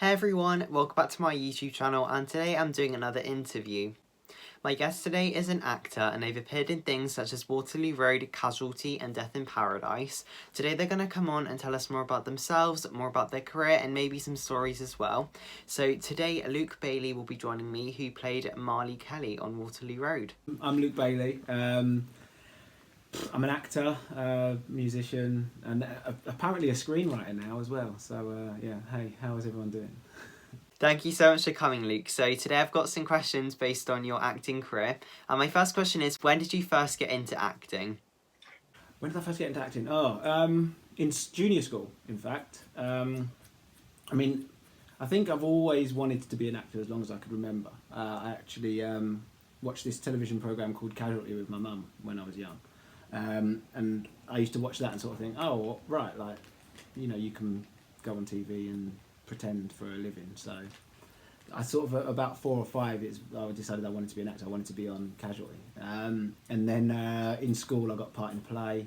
Hey everyone, welcome back to my YouTube channel, and today I'm doing another interview. My guest today is an actor and they've appeared in things such as Waterloo Road, Casualty and Death in Paradise. Today they're going to come on and tell us more about themselves, more about their career and maybe some stories as well. So today Luke Bailey will be joining me, who played Marley Kelly on Waterloo Road. I'm Luke Bailey. I'm an actor, musician, and apparently a screenwriter now as well. So yeah, hey, how is everyone doing? Thank you so much for coming, Luke. So today I've got some questions based on your acting career. And my first question is, when did you first get into acting? When did I first get into acting? In junior school, in fact. I think I've always wanted to be an actor as long as I could remember. I actually watched this television programme called Casualty with my mum when I was young. And I used to watch that and sort of think, oh, right, like, you know, you can go on TV and pretend for a living. So I sort of, about 4 or 5, I decided I wanted to be an actor. I wanted to be on Casualty. And then in school I got part in a play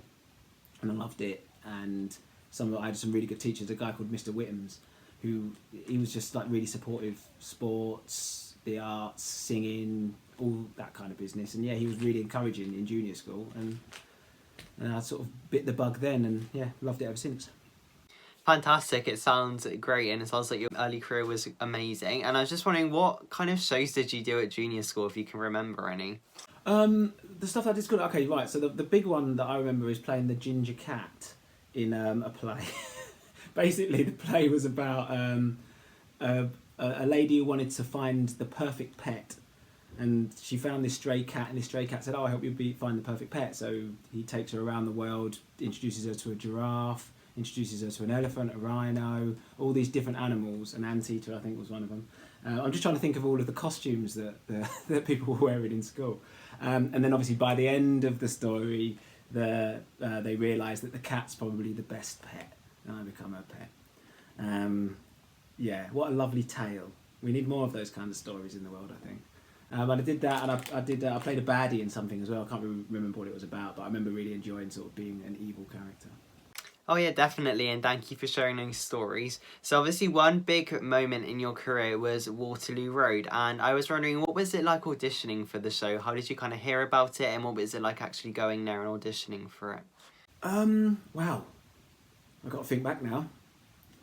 and I loved it. And I had some really good teachers, a guy called Mr. Whittams, he was just like really supportive, sports, the arts, singing, all that kind of business. And yeah, he was really encouraging in junior school. And I sort of bit the bug then and yeah, loved it ever since. Fantastic, it sounds great and it sounds like your early career was amazing. And I was just wondering, what kind of shows did you do at junior school, if you can remember any? The stuff I did school, okay, right, so the big one that I remember is playing the ginger cat in a play. Basically the play was about a lady who wanted to find the perfect pet. And she found this stray cat, and this stray cat said, oh, I help you find the perfect pet. So he takes her around the world, introduces her to a giraffe, introduces her to an elephant, a rhino, all these different animals. An anteater, I think, was one of them. I'm just trying to think of all of the costumes that people were wearing in school. And then obviously by the end of the story, they realise that the cat's probably the best pet, and I become her pet. Yeah, what a lovely tale. We need more of those kinds of stories in the world, I think. But I did that, and I played a baddie in something as well. I can't really remember what it was about, but I remember really enjoying sort of being an evil character. Oh yeah, definitely, and thank you for sharing those stories. So obviously one big moment in your career was Waterloo Road, and I was wondering, what was it like auditioning for the show? How did you kind of hear about it, and what was it like actually going there and auditioning for it? Wow. I've got to think back now.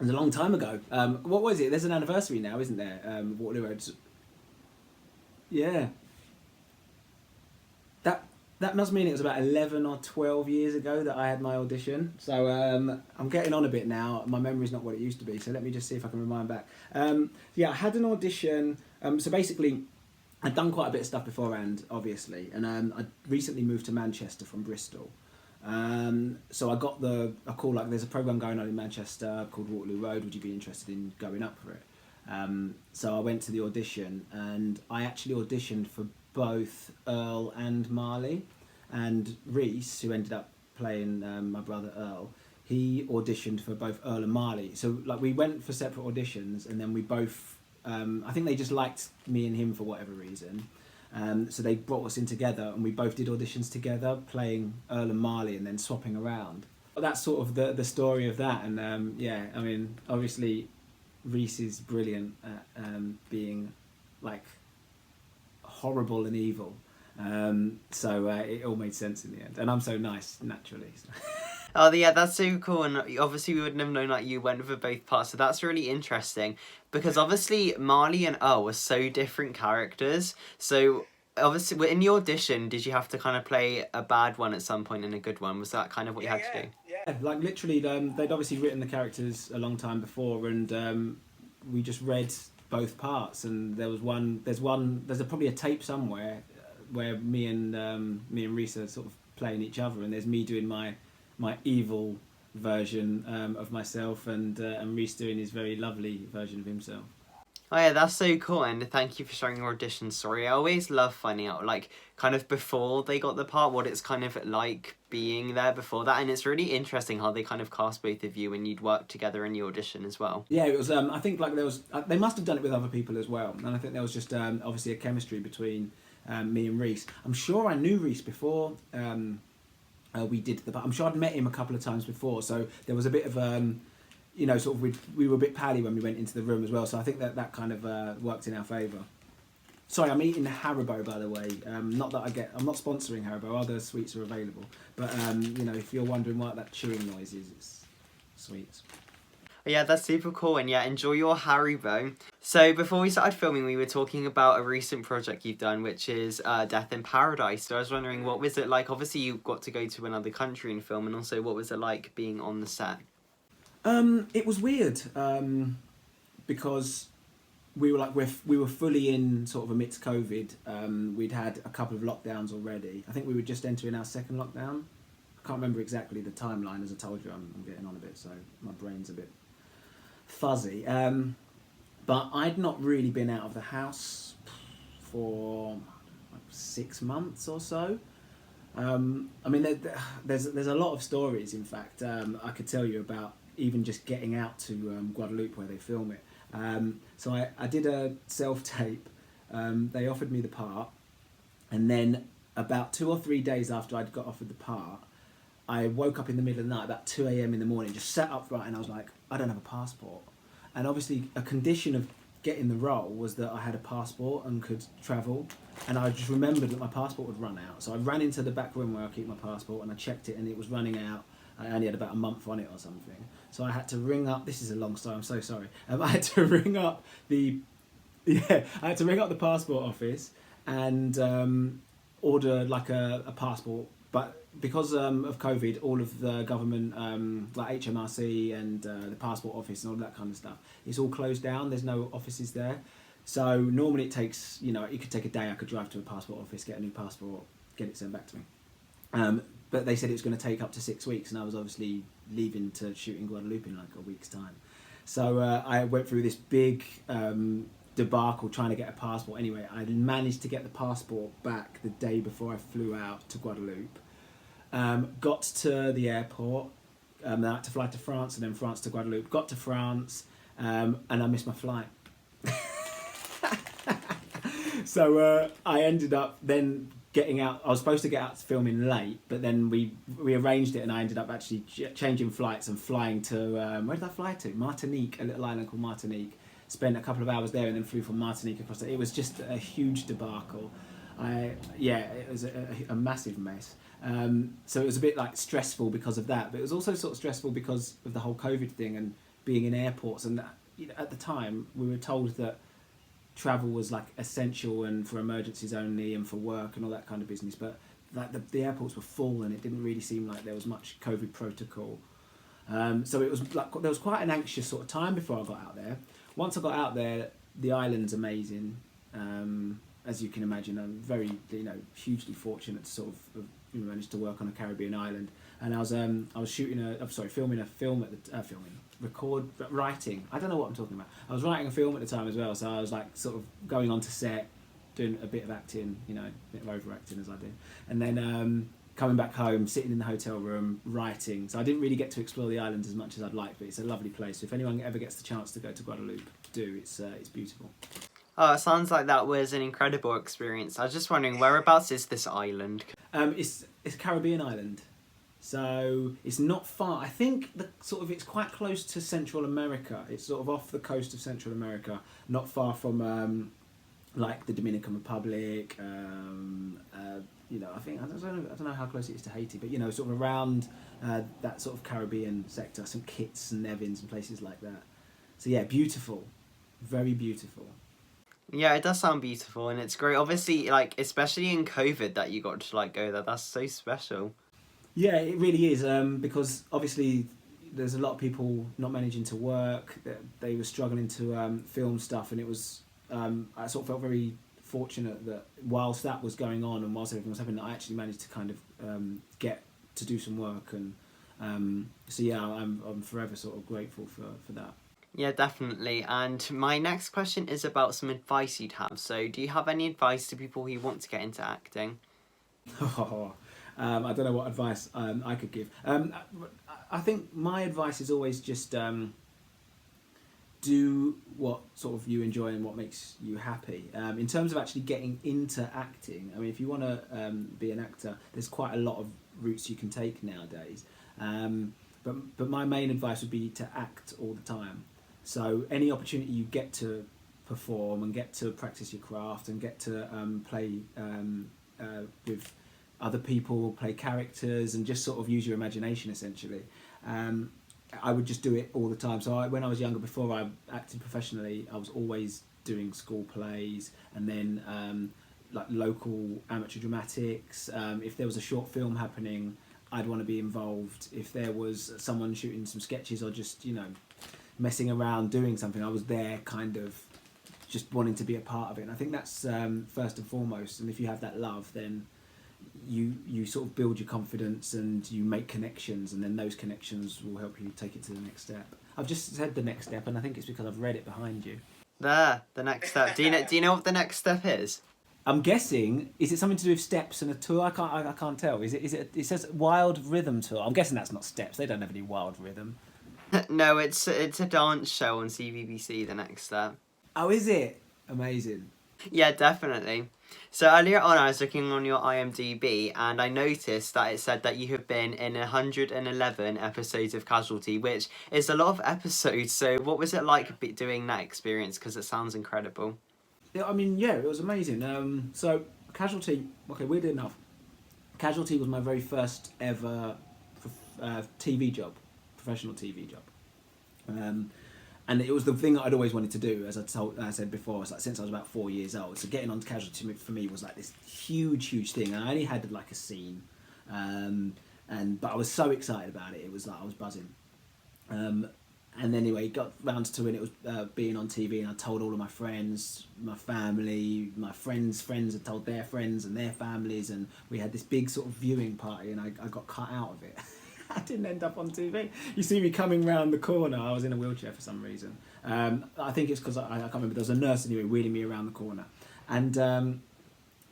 It was a long time ago. What was it? There's an anniversary now, isn't there? Waterloo Road's... Yeah. That must mean it was about 11 or 12 years ago that I had my audition. So I'm getting on a bit now. My memory's not what it used to be, so let me just see if I can remind back. Yeah, I had an audition. So basically, I'd done quite a bit of stuff beforehand, obviously, and I recently moved to Manchester from Bristol. So I got a call, like, there's a programme going on in Manchester called Waterloo Road, would you be interested in going up for it? So I went to the audition, and I actually auditioned for both Earl and Marley, and Reese, who ended up playing my brother Earl, he auditioned for both Earl and Marley. So like we went for separate auditions, and then we both, I think they just liked me and him for whatever reason. So they brought us in together, and we both did auditions together, playing Earl and Marley, and then swapping around. That's sort of the story of that. And yeah, I mean, obviously Reese is brilliant at being like horrible and evil. So it all made sense in the end. And I'm so nice, naturally. So. Oh yeah, that's so cool, and obviously we wouldn't have known that you went for both parts, so that's really interesting, because obviously Marley and Earl were so different characters. So obviously in the audition, did you have to kind of play a bad one at some point and a good one? Was that kind of what you had to do? Yeah, like literally they'd obviously written the characters a long time before, and we just read both parts. And there's probably a tape somewhere where me and Reese are sort of playing each other, and there's me doing my evil version of myself, and Reese doing his very lovely version of himself. Oh yeah, that's so cool, and thank you for sharing your audition story. I always love finding out, like, kind of before they got the part, what it's kind of like being there before that, and it's really interesting how they kind of cast both of you and you'd work together in the audition as well. Yeah, it was, I think like there was, they must have done it with other people as well, and I think there was just obviously a chemistry between me and Reese. I'm sure I knew Reese before we did the part. I'm sure I'd met him a couple of times before, so there was a bit of you know, sort of we were a bit pally when we went into the room as well. So I think that kind of worked in our favour. Sorry, I'm eating Haribo, by the way. Not that I'm not sponsoring Haribo. Other sweets are available. But you know, if you're wondering what that chewing noise is, it's sweets. Yeah, that's super cool, and yeah, enjoy your Haribo. So before we started filming, we were talking about a recent project you've done, which is Death in Paradise. So I was wondering, what was it like? Obviously, you got to go to another country and film, and also what was it like being on the set? It was weird because we were fully in sort of amidst COVID. We'd had a couple of lockdowns already. I think we were just entering our second lockdown. I can't remember exactly the timeline. As I told you, I'm getting on a bit, so my brain's a bit fuzzy. But I'd not really been out of the house for like 6 months or so. I mean, there's a lot of stories. In fact, I could tell you about even just getting out to Guadeloupe where they film it. So I did a self-tape. They offered me the part, and then about 2 or 3 days after I'd got offered the part, I woke up in the middle of the night, about 2 a.m. in the morning, just sat upright, and I was like, I don't have a passport. And obviously a condition of getting the role was that I had a passport and could travel, and I just remembered that my passport would run out. So I ran into the back room where I keep my passport, and I checked it, and it was running out. I only had about a month on it or something. So I had to ring up, this is a long story, I'm so sorry. I had to ring up the passport office and order like a passport. But because of COVID, all of the government, like HMRC and the passport office and all that kind of stuff, it's all closed down. There's no offices there. So normally it takes, you know, it could take a day. I could drive to a passport office, get a new passport, get it sent back to me. But they said it was going to take up to 6 weeks, and I was obviously leaving to shoot in Guadeloupe in like a week's time. So I went through this big debacle trying to get a passport. Anyway, I managed to get the passport back the day before I flew out to Guadeloupe. Got to the airport, I had to fly to France and then France to Guadeloupe. Got to France, and I missed my flight. So I ended up then getting out. I was supposed to get out filming late, but then we arranged it, and I ended up actually changing flights and flying to where did I fly to? Martinique, a little island called Martinique. Spent a couple of hours there, and then flew from Martinique across. It was just a huge debacle. It was a massive mess. So it was a bit like stressful because of that, but it was also sort of stressful because of the whole COVID thing and being in airports. And you know, at the time, we were told that travel was like essential and for emergencies only and for work and all that kind of business, but like the airports were full, and it didn't really seem like there was much COVID protocol. So it was like there was quite an anxious sort of time before I got out there. Once I got out there, the island's amazing. As you can imagine, I'm very, you know, hugely fortunate to sort of managed to work on a Caribbean island. And I was filming a film at writing. I don't know what I'm talking about. I was writing a film at the time as well, so I was like sort of going onto set, doing a bit of acting, you know, a bit of overacting as I do, and then coming back home, sitting in the hotel room, writing. So I didn't really get to explore the island as much as I'd like, but it's a lovely place. So if anyone ever gets the chance to go to Guadeloupe, do. It's beautiful. Oh, it sounds like that was an incredible experience. I was just wondering, whereabouts is this island? It's a Caribbean island, so it's not far. I think it's quite close to Central America. It's sort of off the coast of Central America, not far from like the Dominican Republic. You know, I don't know how close it is to Haiti, but you know, sort of around that sort of Caribbean sector, St. Kitts and Nevis and places like that. So yeah, beautiful, very beautiful. Yeah, it does sound beautiful, and it's great. Obviously, like, especially in COVID that you got to, like, go there. That's so special. Yeah, it really is, because obviously there's a lot of people not managing to work. They were struggling to film stuff, and it was, I sort of felt very fortunate that whilst that was going on and whilst everything was happening, I actually managed to kind of get to do some work. And so yeah, I'm forever sort of grateful for that. Yeah, definitely. And my next question is about some advice you'd have. So do you have any advice to people who want to get into acting? I don't know what advice I could give. I think my advice is always just do what sort of you enjoy and what makes you happy. In terms of actually getting into acting, I mean, if you want to be an actor, there's quite a lot of routes you can take nowadays. but my main advice would be to act all the time. So any opportunity you get to perform and get to practice your craft and get to play with other people, play characters, and just sort of use your imagination essentially. I would just do it all the time. So when I was younger, before I acted professionally, I was always doing school plays and then like local amateur dramatics. If there was a short film happening, I'd want to be involved. If there was someone shooting some sketches or just, you know, messing around doing something, I was there kind of just wanting to be a part of it. And I think that's first and foremost. And if you have that love, then you sort of build your confidence and you make connections, and then those connections will help you take it to the next step. I've just said the next step, and I think it's because I've read it behind you. There, the next step. Do you know what the next step is? I'm guessing, is it something to do with steps and a tour? I can't tell. Is it? It says Wild Rhythm Tour. I'm guessing that's not steps. They don't have any wild rhythm. No, it's a dance show on CBBC. The next step. Oh, is it? Amazing. Yeah, definitely. So earlier on, I was looking on your IMDb, and I noticed that it said that you have been in 111 episodes of Casualty, which is a lot of episodes. So what was it like doing that experience? Because it sounds incredible. Yeah, I mean, yeah, it was amazing. So Casualty, okay, weirdly enough, Casualty was my very first ever TV job, professional TV job. And it was the thing that I'd always wanted to do, as I said before, it's like since I was about 4 years old. So getting on Casualty for me was like this huge thing. And I only had like a scene, but I was so excited about it. It was like I was buzzing. And then anyway, it got round to when it was being on TV, and I told all of my friends, my family, my friends' friends had told their friends and their families, and we had this big sort of viewing party, and I got cut out of it. I didn't end up on TV. You see me coming round the corner. I was in a wheelchair for some reason. I think it's because I can't remember. There was a nurse anyway wheeling me around the corner. And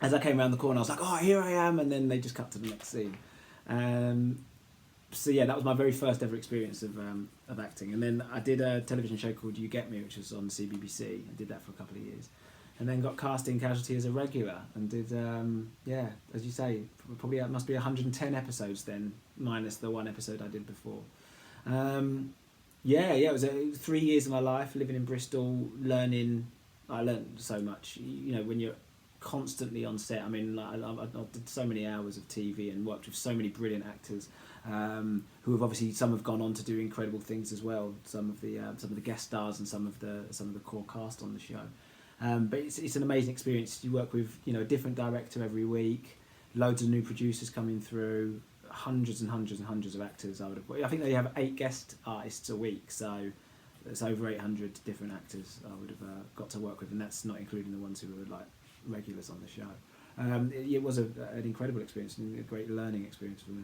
as I came around the corner, I was like, oh, here I am. And then they just cut to the next scene. So yeah, that was my very first ever experience of acting. And then I did a television show called You Get Me, which was on CBBC. I did that for a couple of years. And then got cast in Casualty as a regular and did, as you say, probably it must be 110 episodes then, minus the one episode I did before. It was 3 years of my life living in Bristol, learning. I learned so much. You know, when you're constantly on set, I mean, like, I did so many hours of TV and worked with so many brilliant actors who have obviously, some have gone on to do incredible things as well. Some of the guest stars and some of the core cast on the show. But it's an amazing experience. You work with, you know, a different director every week, loads of new producers coming through, hundreds and hundreds and hundreds of actors. I think they have 8 guest artists a week, so there's over 800 different actors I would have got to work with, and that's not including the ones who were like regulars on the show. It was an incredible experience and a great learning experience for me.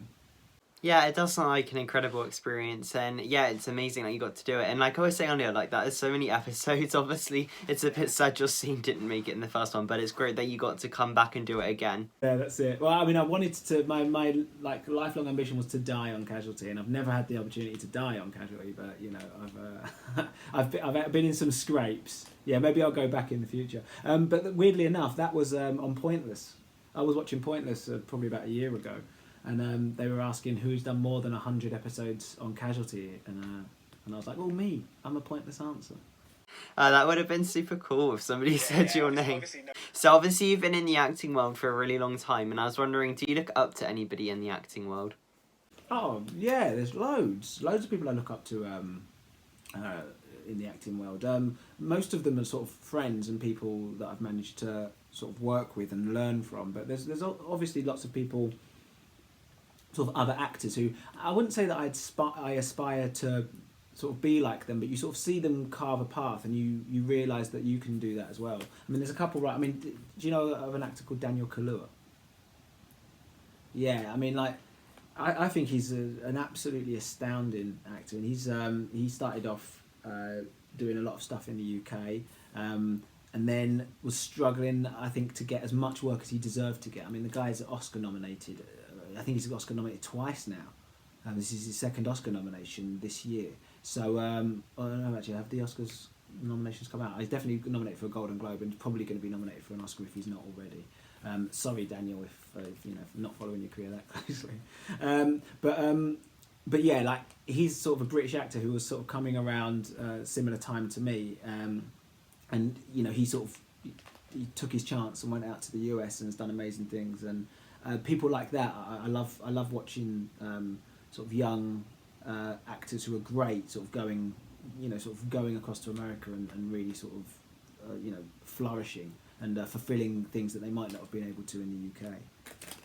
Yeah, it does sound like an incredible experience, and yeah, it's amazing that you got to do it. And like I was saying earlier, like that is so many episodes. Obviously, it's a bit sad your scene didn't make it in the first one, but it's great that you got to come back and do it again. Yeah, that's it. Well, I mean, I wanted to. My like lifelong ambition was to die on Casualty, and I've never had the opportunity to die on Casualty. But you know, I've been in some scrapes. Yeah, maybe I'll go back in the future. But weirdly enough, that was on Pointless. I was watching Pointless probably about a year ago. And they were asking who's done more than 100 episodes on Casualty, and I was like, well, me. I'm a pointless answer. That would have been super cool if somebody said your name. So obviously you've been in the acting world for a really long time, and I was wondering, do you look up to anybody in the acting world? Oh, yeah, there's loads of people I look up to in the acting world. Most of them are sort of friends and people that I've managed to sort of work with and learn from, but there's obviously lots of people, sort of other actors who I wouldn't say that I aspire to sort of be like them, but you sort of see them carve a path and you realise that you can do that as well. I mean, there's a couple, right? I mean, do you know of an actor called Daniel Kaluuya? Yeah, I mean, like, I think he's an absolutely astounding actor, and he started off doing a lot of stuff in the UK, and then was struggling, I think, to get as much work as he deserved to get. I mean, the guy's Oscar nominated. I think he's Oscar nominated twice now. This is his second Oscar nomination this year. So, I don't know, actually, have the Oscars nominations come out? He's definitely nominated for a Golden Globe and probably going to be nominated for an Oscar if he's not already. Sorry, Daniel, if you're not following your career that closely. but yeah, like he's sort of a British actor who was sort of coming around similar time to me, and you know he sort of he took his chance and went out to the US and has done amazing things. And people like that, I love watching sort of young actors who are great, sort of going, you know, sort of going across to America and really sort of you know, flourishing and fulfilling things that they might not have been able to in the UK.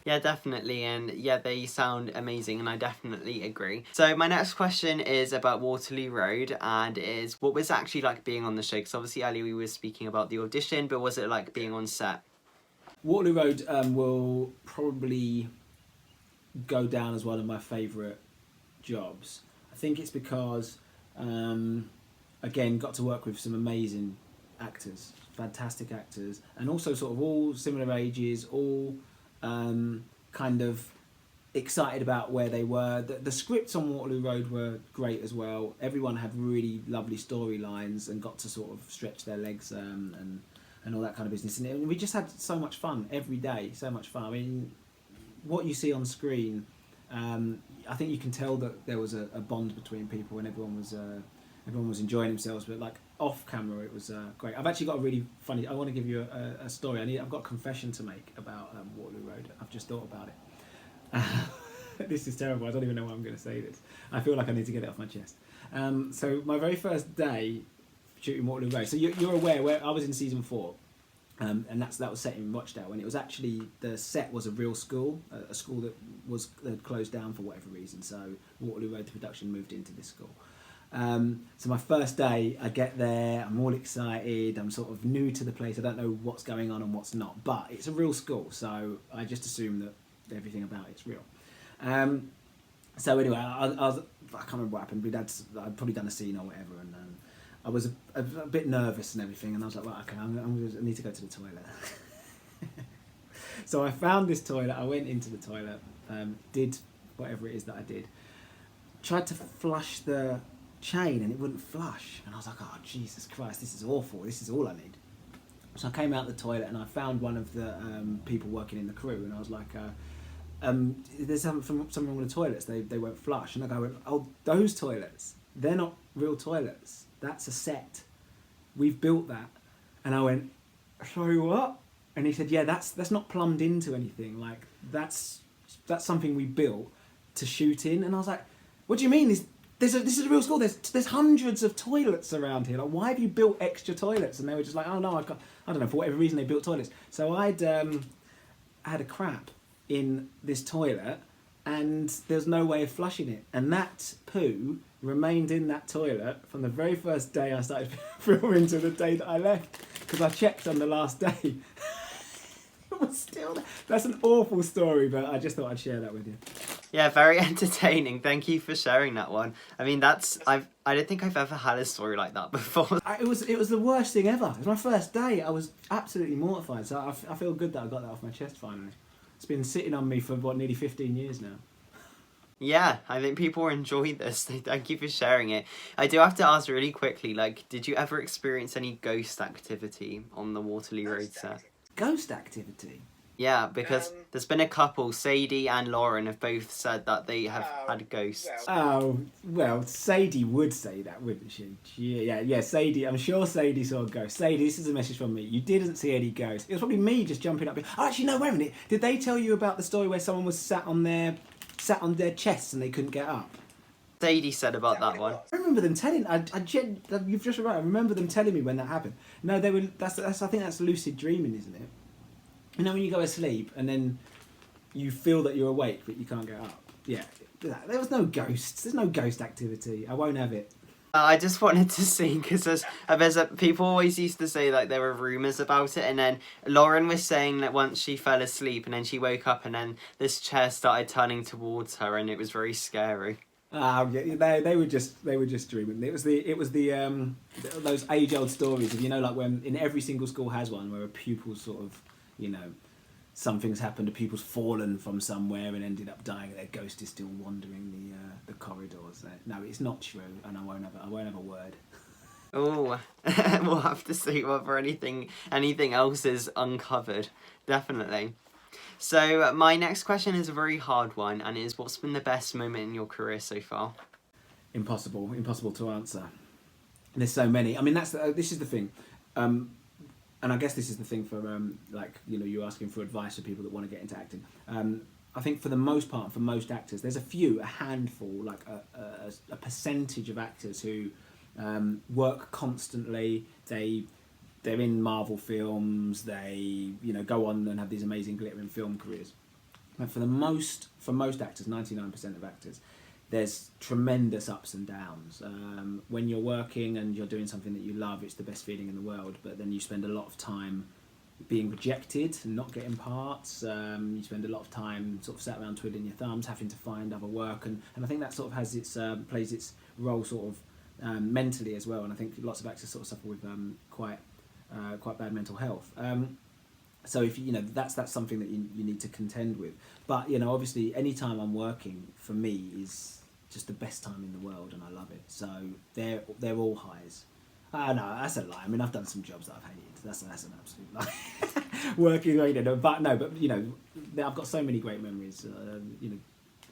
Yeah, definitely, and yeah, they sound amazing, and I definitely agree. So my next question is about Waterloo Road, and is what was it actually like being on the show? Because obviously earlier we were speaking about the audition, but was it like being on set? Waterloo Road will probably go down as one of my favourite jobs. I think it's because, again, got to work with some amazing actors, fantastic actors, and also sort of all similar ages, all kind of excited about where they were. The scripts on Waterloo Road were great as well. Everyone had really lovely storylines and got to sort of stretch their legs and all that kind of business. And we just had so much fun every day, so much fun. I mean, what you see on screen, I think you can tell that there was a bond between people and everyone was enjoying themselves. But like off camera, it was great. I've actually got a really funny. I want to give you a story. I've got a confession to make about Waterloo Road. I've just thought about it. This is terrible. I don't even know why I'm going to say this. I feel like I need to get it off my chest. So my very first day shooting Waterloo Road. So you're aware where I was in season 4. And that was set in Rochdale, and it was actually, the set was a real school, a school that was closed down for whatever reason. So Waterloo Road, the production, moved into this school. So my first day, I get there, I'm all excited, I'm sort of new to the place, I don't know what's going on and what's not, but it's a real school, so I just assume that everything about it's real. So anyway, I can't remember what happened. I'd probably done a scene or whatever, and I was a bit nervous and everything, and I was like, right, okay, I need to go to the toilet. So I found this toilet, I went into the toilet, did whatever it is that I did, tried to flush the chain and it wouldn't flush, and I was like, oh Jesus Christ, this is awful, this is all I need. So I came out the toilet and I found one of the people working in the crew, and I was like, there's something wrong with the toilets, they won't flush. And I go, oh, those toilets, they're not real toilets, that's a set, we've built that. And I went, sorry, what? And he said, yeah, that's not plumbed into anything, like that's something we built to shoot in. And I was like, what do you mean? This is a real school, there's hundreds of toilets around here, like why have you built extra toilets? And they were just like, oh no, I don't know, for whatever reason they built toilets. So I'd had a crap in this toilet and there's no way of flushing it, and that poo remained in that toilet from the very first day I started filming to the day that I left, because I checked on the last day. It was still there. That's an awful story, but I just thought I'd share that with you. Yeah, very entertaining. Thank you for sharing that one. I mean, I don't think I've ever had a story like that before. It was the worst thing ever. It was my first day. I was absolutely mortified. So I feel good that I got that off my chest finally. It's been sitting on me for nearly 15 years now. Yeah, I think people enjoy this. Thank you for sharing it. I do have to ask really quickly, like, did you ever experience any ghost activity on the Waterloo Road set? Ghost activity? Yeah, because there's been a couple, Sadie and Lauren, have both said that they have had ghosts. Oh, well, Sadie would say that, wouldn't she? Yeah, Sadie. I'm sure Sadie saw a ghost. Sadie, this is a message from me. You didn't see any ghosts. It was probably me just jumping up. Oh, actually, no, wait a minute. Did they tell you about the story where someone was sat on their chests and they couldn't get up? Sadie said about that one. I remember them telling. You've just right. I remember them telling me when that happened. No, they were. I think that's lucid dreaming, isn't it? You know when you go asleep and then you feel that you're awake but you can't get up. Yeah, there was no ghosts. There's no ghost activity. I won't have it. I just wanted to see, because people always used to say like there were rumours about it, and then Lauren was saying that once she fell asleep and then she woke up and then this chair started turning towards her and it was very scary. Yeah, they were just dreaming. It was the those age-old stories of, you know, like when in every single school has one where a pupil sort of, you know, something's happened, a pupil's fallen from somewhere and ended up dying, their ghost is still wandering the corridors. No, it's not true, and I won't have a word. Oh, we'll have to see whether anything else is uncovered. Definitely. So my next question is a very hard one, and is what's been the best moment in your career so far? Impossible to answer. There's so many. I mean, this is the thing, and I guess this is the thing for you're asking for advice for people that want to get into acting. I think for the most part, for most actors, there's a handful, like a percentage of actors who work constantly. They're in Marvel films. They go on and have these amazing glittering film careers. But for most actors, 99% of actors, there's tremendous ups and downs. When you're working and you're doing something that you love, it's the best feeling in the world. But then you spend a lot of time being rejected and not getting parts. You spend a lot of time sort of sat around twiddling your thumbs, having to find other work, and I think that sort of has its plays its role sort of mentally as well. And I think lots of actors sort of suffer with quite bad mental health. So if that's something that you need to contend with. But obviously, any time I'm working for me is just the best time in the world, and I love it. So they're all highs. No, that's a lie. I mean, I've done some jobs that I've hated. That's an absolute lie. Working, I've got so many great memories.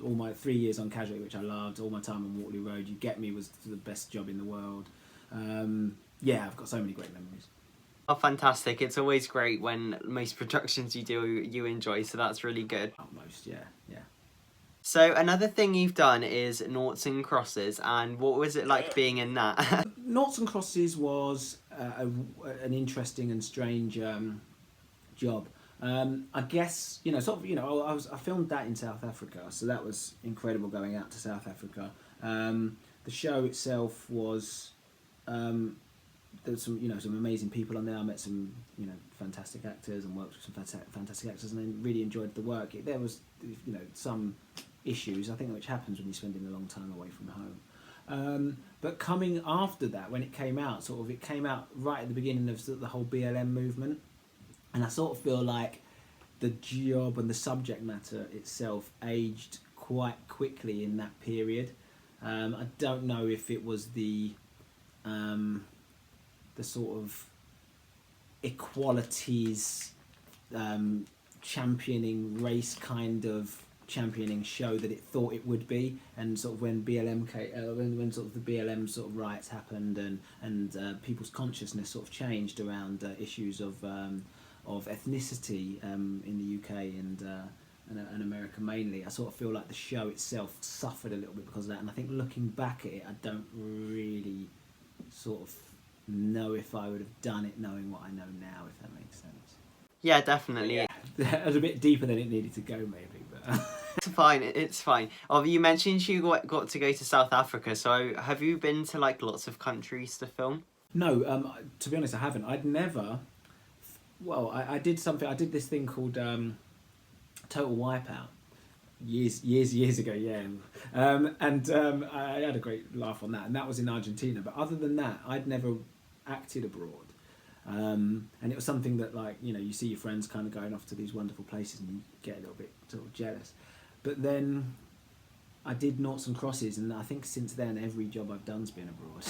All my 3 years on Casualty, which I loved, all my time on Waterloo Road, You Get Me was the best job in the world. I've got so many great memories. Oh, fantastic. It's always great when most productions you do, you enjoy, so that's really good. Almost, yeah. So another thing you've done is Noughts and Crosses, and what was it like being in that? Noughts and Crosses was an interesting and strange job. I guess I filmed that in South Africa, so that was incredible going out to South Africa. The show itself was there's some amazing people on there. I met some fantastic actors and worked with some fantastic actors, and I really enjoyed the work. There was some issues, I think, which happens when you're spending a long time away from home. But coming after that, when it came out, it came out right at the beginning of the whole BLM movement, and I sort of feel like the job and the subject matter itself aged quite quickly in that period. I don't know if it was the sort of equalities championing race kind of championing show that it thought it would be, and sort of when BLM when sort of the BLM sort of riots happened and people's consciousness sort of changed around issues of ethnicity in the UK and America mainly. I sort of feel like the show itself suffered a little bit because of that, and I think looking back at it, I don't really sort of know if I would have done it knowing what I know now, if that makes sense. Yeah, definitely. Yeah. It was a bit deeper than it needed to go, maybe, but It's fine. Oh, you mentioned you got to go to South Africa, so have you been to like lots of countries to film? No, to be honest, I haven't. I'd never. Well, I did something. I did this thing called Total Wipeout years ago. Yeah, I had a great laugh on that, and that was in Argentina. But other than that, I'd never acted abroad. And it was something that, like, you see your friends kind of going off to these wonderful places and you get a little bit sort of jealous. But then I did Noughts and Crosses, and I think since then every job I've done's been abroad.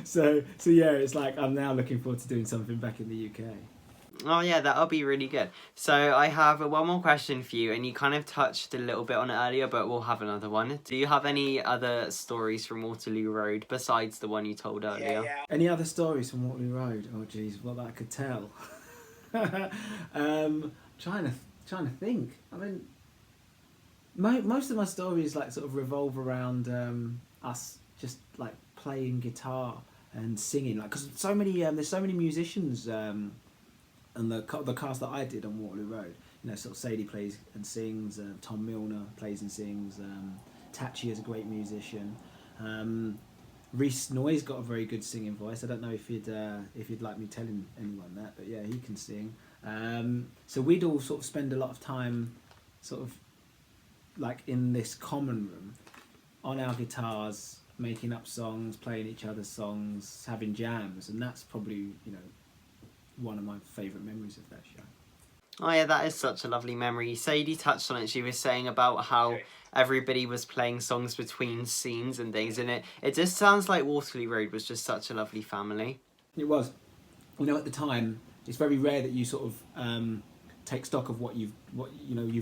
so yeah, it's like I'm now looking forward to doing something back in the UK. Oh yeah, that'll be really good. So I have one more question for you, and you kind of touched a little bit on it earlier, but we'll have another one. Do you have any other stories from Waterloo Road besides the one you told earlier? Yeah. Any other stories from Waterloo Road? Oh geez, what I could tell. Trying to think. I mean, most of my stories like sort of revolve around us just like playing guitar and singing, like, because so many there's so many musicians. And the cast that I did on Waterloo Road, sort of Sadie plays and sings, Tom Milner plays and sings, Tachi is a great musician, Reese Noy's got a very good singing voice. I don't know if you'd like me telling anyone that, but yeah, he can sing. So we'd all sort of spend a lot of time sort of like in this common room on our guitars, making up songs, playing each other's songs, having jams, and that's probably, one of my favourite memories of that show. Oh yeah, that is such a lovely memory. Sadie touched on it. She was saying about how everybody was playing songs between scenes and things, and it just sounds like Waterloo Road was just such a lovely family. It was. At the time, it's very rare that you sort of take stock of what you've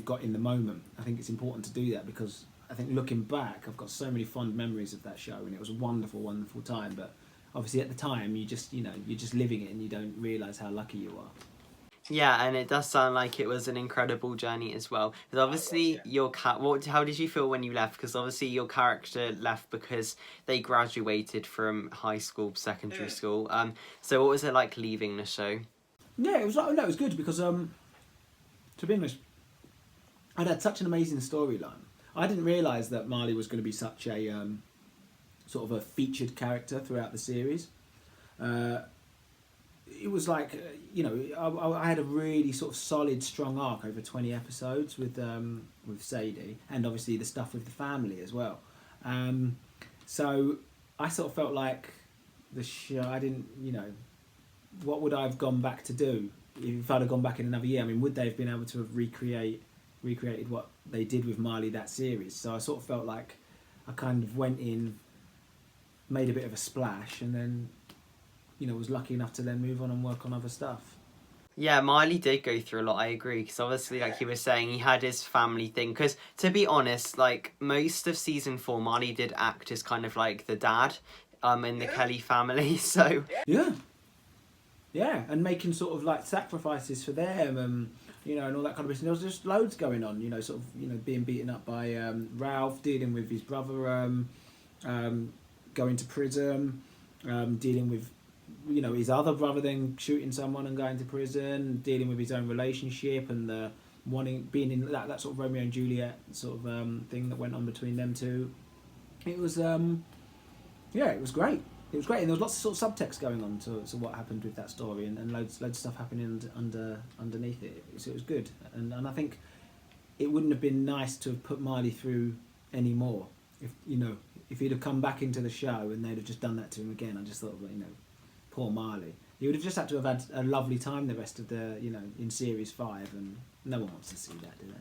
got in the moment. I think it's important to do that, because I think looking back, I've got so many fond memories of that show, and it was a wonderful, wonderful time. But obviously at the time, you're just living it, and you don't realise how lucky you are. Yeah, and it does sound like it was an incredible journey as well. Because obviously how did you feel when you left? Because obviously your character left because they graduated from high school, secondary school. So what was it like leaving the show? Yeah, it was good, because to be honest, I'd had such an amazing storyline. I didn't realise that Marley was going to be such a sort of a featured character throughout the series. It was like, I had a really sort of solid, strong arc over 20 episodes with Sadie, and obviously the stuff with the family as well. So I sort of felt like the show, I didn't, what would I have gone back to do if I'd have gone back in another year? I mean, would they have been able to have recreated what they did with Marley that series? So I sort of felt like I kind of went in, made a bit of a splash, and then was lucky enough to then move on and work on other stuff. Yeah, Marley did go through a lot, I agree, because obviously, like you were saying, he had his family thing, because to be honest, like, most of season 4, Marley did act as kind of like the dad in the Kelly family, so... Yeah, and making sort of like sacrifices for them, and all that kind of business. There was just loads going on, sort of, being beaten up by Ralph, dealing with his brother, going to prison, dealing with his other brother then shooting someone and going to prison, dealing with his own relationship, and being in that sort of Romeo and Juliet sort of thing that went on between them two. It was it was great. It was great, and there was lots of sort of subtext going on to what happened with that story, and loads of stuff happening underneath it. So it was good, and I think it wouldn't have been nice to have put Marley through any more if he'd have come back into the show and they'd have just done that to him again. I just thought, poor Marley. He would have just had to have had a lovely time the rest of the, in series 5, and no one wants to see that, do they?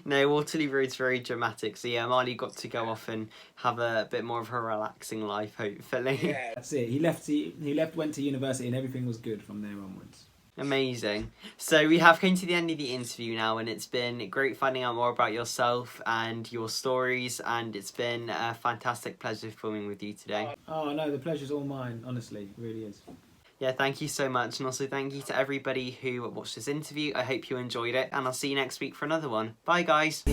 No, Waterloo Road's very dramatic, so yeah, Marley got to go off and have a bit more of a relaxing life, hopefully. Yeah, that's it. He left, went to university, and everything was good from there onwards. Amazing. So we have come to the end of the interview now, and it's been great finding out more about yourself and your stories, and it's been a fantastic pleasure filming with you today. Oh no, the pleasure's all mine, honestly, it really is. Yeah, thank you so much, and also thank you to everybody who watched this interview. I hope you enjoyed it, and I'll see you next week for another one. Bye, guys.